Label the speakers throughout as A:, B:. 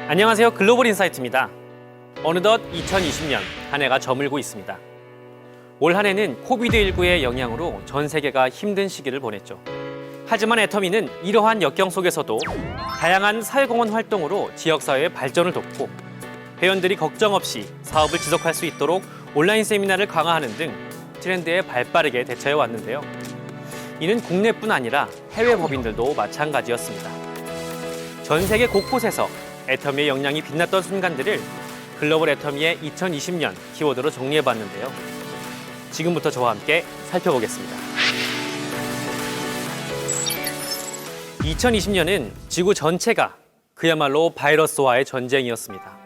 A: 안녕하세요. 글로벌 인사이트입니다. 어느덧 2020년 한 해가 저물고 있습니다. 올 한 해는 코비드19의 영향으로 전 세계가 힘든 시기를 보냈죠. 하지만 애터미는 이러한 역경 속에서도 다양한 사회공헌 활동으로 지역사회의 발전을 돕고 회원들이 걱정 없이 사업을 지속할 수 있도록 온라인 세미나를 강화하는 등 트렌드에 발빠르게 대처해 왔는데요. 이는 국내뿐 아니라 해외 법인들도 마찬가지였습니다. 전 세계 곳곳에서 애터미의 역량이 빛났던 순간들을 글로벌 애터미의 2020년 키워드로 정리해봤는데요. 지금부터 저와 함께 살펴보겠습니다. 2020년은 지구 전체가 그야말로 바이러스와의 전쟁이었습니다.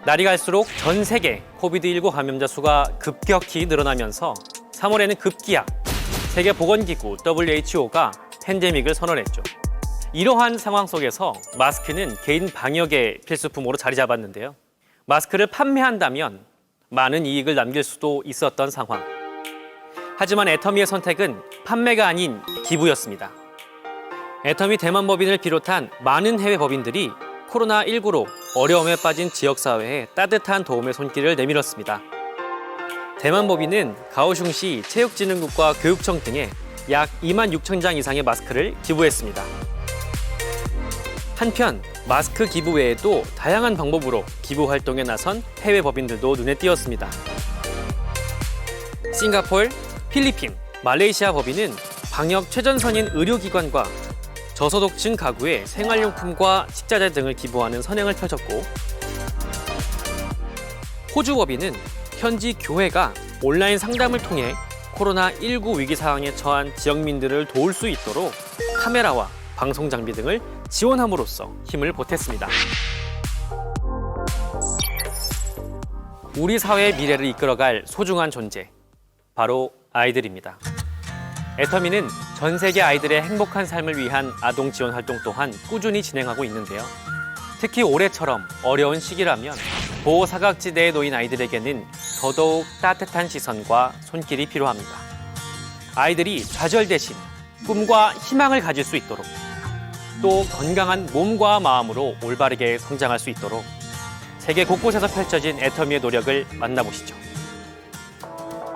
A: 날이 갈수록 전 세계 코비드19 감염자 수가 급격히 늘어나면서 3월에는 급기야 세계보건기구 WHO가 팬데믹을 선언했죠. 이러한 상황 속에서 마스크는 개인 방역의 필수품으로 자리 잡았는데요. 마스크를 판매한다면 많은 이익을 남길 수도 있었던 상황. 하지만 애터미의 선택은 판매가 아닌 기부였습니다. 애터미 대만 법인을 비롯한 많은 해외 법인들이 코로나19로 어려움에 빠진 지역사회에 따뜻한 도움의 손길을 내밀었습니다. 대만 법인은 가오슝시 체육진흥국과 교육청 등에 약 2만 6천 장 이상의 마스크를 기부했습니다. 한편 마스크 기부 외에도 다양한 방법으로 기부 활동에 나선 해외 법인들도 눈에 띄었습니다. 싱가포르, 필리핀, 말레이시아 법인은 방역 최전선인 의료기관과 저소득층 가구에 생활용품과 식자재 등을 기부하는 선행을 펼쳤고, 호주 법인은 현지 교회가 온라인 상담을 통해 코로나19 위기 상황에 처한 지역민들을 도울 수 있도록 카메라와 방송 장비 등을 지원함으로써 힘을 보탰습니다. 우리 사회의 미래를 이끌어갈 소중한 존재, 바로 아이들입니다. 애터미는 전 세계 아이들의 행복한 삶을 위한 아동 지원 활동 또한 꾸준히 진행하고 있는데요. 특히 올해처럼 어려운 시기라면 보호 사각지대에 놓인 아이들에게는 더더욱 따뜻한 시선과 손길이 필요합니다. 아이들이 좌절 대신 꿈과 희망을 가질 수 있도록, 또 건강한 몸과 마음으로 올바르게 성장할 수 있도록 세계 곳곳에서 펼쳐진 애터미의 노력을 만나보시죠.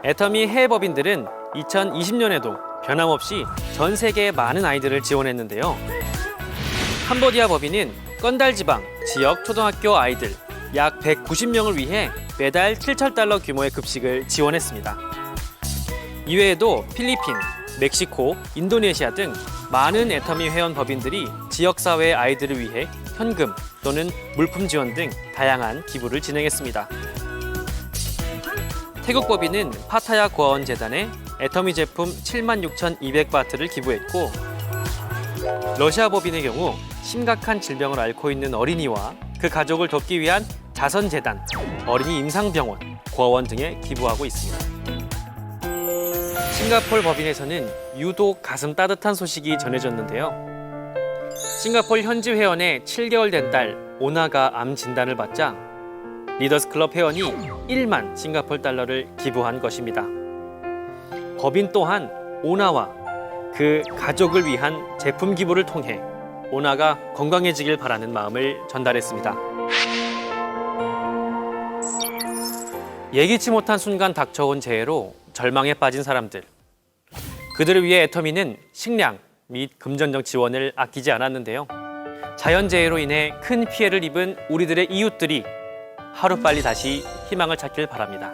A: 애터미 해외 법인들은 2020년에도 변함없이 전 세계의 많은 아이들을 지원했는데요. 캄보디아 법인은 건달 지방 지역 초등학교 아이들 약 190명을 위해 매달 $7,000 규모의 급식을 지원했습니다. 이외에도 필리핀, 멕시코, 인도네시아 등 많은 애터미 회원 법인들이 지역사회의 아이들을 위해 현금 또는 물품 지원 등 다양한 기부를 진행했습니다. 태국 법인은 파타야 고아원 재단에 애터미 제품 76,200바트를 기부했고, 러시아 법인의 경우 심각한 질병을 앓고 있는 어린이와 그 가족을 돕기 위한 자선재단, 어린이 임상병원, 고아원 등에 기부하고 있습니다. 싱가포르 법인에서는 유독 가슴 따뜻한 소식이 전해졌는데요. 싱가포르 현지 회원의 7개월 된 딸 오나가 암 진단을 받자 리더스 클럽 회원이 1만 싱가포르 달러를 기부한 것입니다. 법인 또한 오나와 그 가족을 위한 제품 기부를 통해 오나가 건강해지길 바라는 마음을 전달했습니다. 예기치 못한 순간 닥쳐온 재해로 절망에 빠진 사람들. 그들을 위해 애터미는 식량 및 금전적 지원을 아끼지 않았는데요. 자연재해로 인해 큰 피해를 입은 우리들의 이웃들이 하루빨리 다시 희망을 찾길 바랍니다.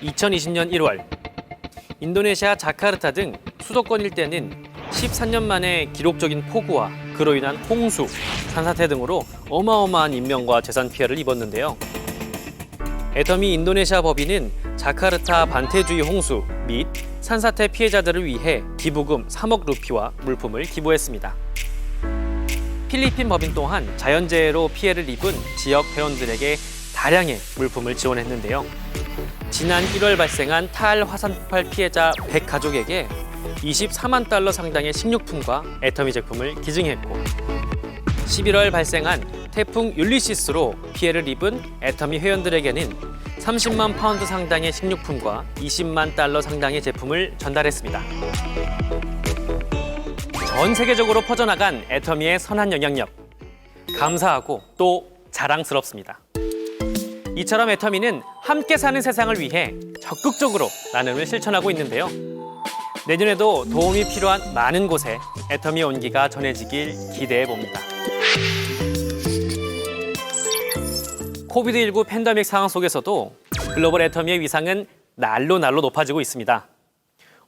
A: 2020년 1월, 인도네시아 자카르타 등 수도권 일대는 13년 만에 기록적인 폭우와 그로 인한 홍수, 산사태 등으로 어마어마한 인명과 재산 피해를 입었는데요. 애터미 인도네시아 법인은 자카르타 반태주의 홍수 및 산사태 피해자들을 위해 기부금 3억 루피와 물품을 기부했습니다. 필리핀 법인 또한 자연재해로 피해를 입은 지역 회원들에게 다량의 물품을 지원했는데요. 지난 1월 발생한 타알 화산 폭발 피해자 100가족에게 $24만 상당의 식료품과 애터미 제품을 기증했고, 11월 발생한 태풍 율리시스로 피해를 입은 애터미 회원들에게는 30만 파운드 상당의 식료품과 $20만 상당의 제품을 전달했습니다. 전 세계적으로 퍼져나간 애터미의 선한 영향력. 감사하고 또 자랑스럽습니다. 이처럼 애터미는 함께 사는 세상을 위해 적극적으로 나눔을 실천하고 있는데요. 내년에도 도움이 필요한 많은 곳에 애터미 온기가 전해지길 기대해 봅니다. 코비드19 팬데믹 상황 속에서도 글로벌 애터미의 위상은 날로 높아지고 있습니다.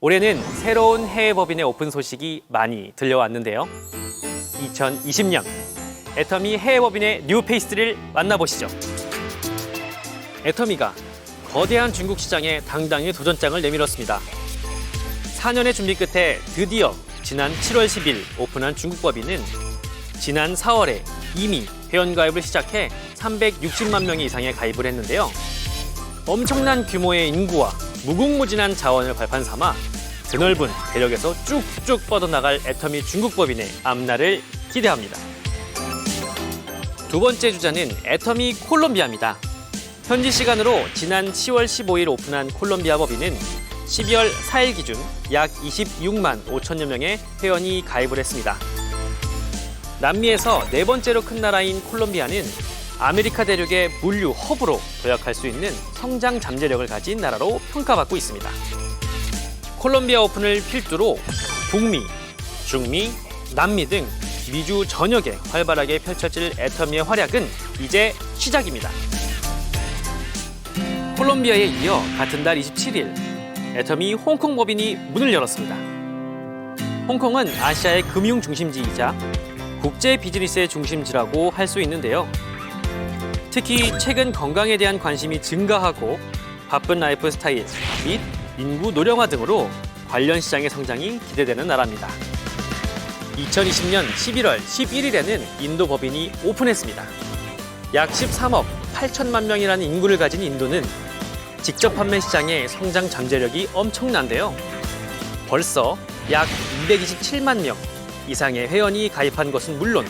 A: 올해는 새로운 해외 법인의 오픈 소식이 많이 들려왔는데요. 2020년 애터미 해외 법인의 뉴페이스를 만나보시죠. 애터미가 거대한 중국 시장에 당당히 도전장을 내밀었습니다. 4년의 준비 끝에 드디어 지난 7월 10일 오픈한 중국 법인은 지난 4월에 이미 회원가입을 시작해 360만 명이 이상의 가입을 했는데요. 엄청난 규모의 인구와 무궁무진한 자원을 발판 삼아 드넓은 대륙에서 쭉쭉 뻗어나갈 애터미 중국 법인의 앞날을 기대합니다. 두 번째 주자는 애터미 콜롬비아입니다. 현지 시간으로 지난 10월 15일 오픈한 콜롬비아 법인은 12월 4일 기준 약 26만 5천여 명의 회원이 가입을 했습니다. 남미에서 네 번째로 큰 나라인 콜롬비아는 아메리카 대륙의 물류 허브로 도약할 수 있는 성장 잠재력을 가진 나라로 평가받고 있습니다. 콜롬비아 오픈을 필두로 북미, 중미, 남미 등 미주 전역에 활발하게 펼쳐질 애터미의 활약은 이제 시작입니다. 콜롬비아에 이어 같은 달 27일 애터미 홍콩 법인이 문을 열었습니다. 홍콩은 아시아의 금융 중심지이자 국제 비즈니스의 중심지라고 할 수 있는데요. 특히 최근 건강에 대한 관심이 증가하고 바쁜 라이프 스타일 및 인구 노령화 등으로 관련 시장의 성장이 기대되는 나라입니다. 2020년 11월 11일에는 인도 법인이 오픈했습니다. 약 13억 8천만 명이라는 인구를 가진 인도는 직접 판매 시장의 성장 잠재력이 엄청난데요. 벌써 약 227만 명 이상의 회원이 가입한 것은 물론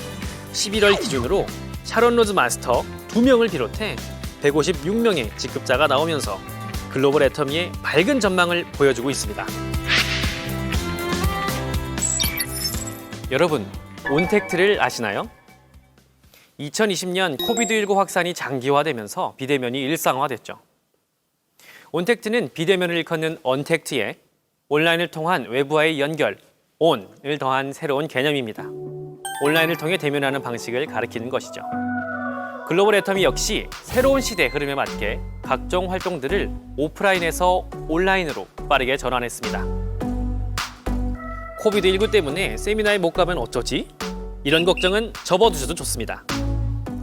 A: 11월 기준으로 샤론 로즈 마스터 2명을 비롯해 156명의 직급자가 나오면서 글로벌 애터미의 밝은 전망을 보여주고 있습니다. 여러분, 온택트를 아시나요? 2020년 코비드19 확산이 장기화되면서 비대면이 일상화됐죠. 온택트는 비대면을 일컫는 언택트에 온라인을 통한 외부와의 연결, 온을 더한 새로운 개념입니다. 온라인을 통해 대면하는 방식을 가리키는 것이죠. 글로벌 애터미 역시 새로운 시대의 흐름에 맞게 각종 활동들을 오프라인에서 온라인으로 빠르게 전환했습니다. 코비드19 때문에 세미나에 못 가면 어쩌지? 이런 걱정은 접어두셔도 좋습니다.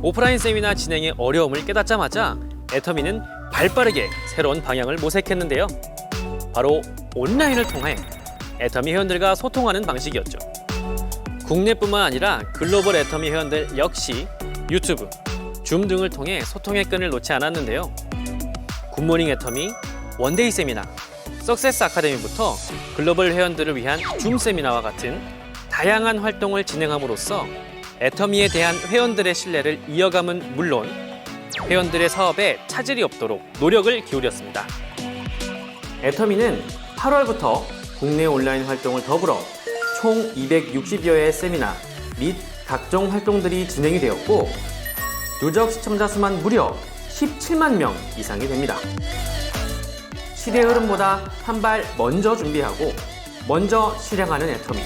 A: 오프라인 세미나 진행의 어려움을 깨닫자마자 애터미는 발빠르게 새로운 방향을 모색했는데요. 바로 온라인을 통해 애터미 회원들과 소통하는 방식이었죠. 국내뿐만 아니라 글로벌 애터미 회원들 역시 유튜브, 줌 등을 통해 소통의 끈을 놓지 않았는데요. 굿모닝 애터미, 원데이 세미나, 석세스 아카데미부터 글로벌 회원들을 위한 줌 세미나와 같은 다양한 활동을 진행함으로써 애터미에 대한 회원들의 신뢰를 이어감은 물론 회원들의 사업에 차질이 없도록 노력을 기울였습니다. 애터미는 8월부터 국내 온라인 활동을 더불어 총 260여의 세미나 및 각종 활동들이 진행이 되었고 누적 시청자 수만 무려 17만 명 이상이 됩니다. 시대의 흐름보다 한 발 먼저 준비하고 먼저 실행하는 애터미.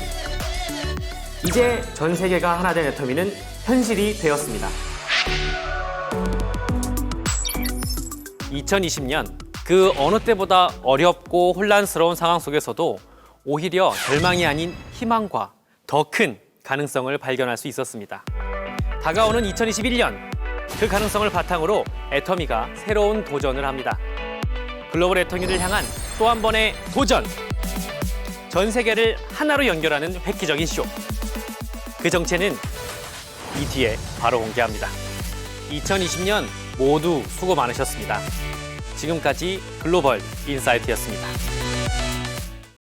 A: 이제 전 세계가 하나 된 애터미는 현실이 되었습니다. 2020년 그 어느 때보다 어렵고 혼란스러운 상황 속에서도 오히려 절망이 아닌 희망과 더 큰 가능성을 발견할 수 있었습니다. 다가오는 2021년 그 가능성을 바탕으로 애터미가 새로운 도전을 합니다. 글로벌 애터미를 향한 또 한 번의 도전! 전 세계를 하나로 연결하는 획기적인 쇼. 그 정체는 이 뒤에 바로 공개합니다. 2020년 모두 수고 많으셨습니다. 지금까지 글로벌 인사이트였습니다.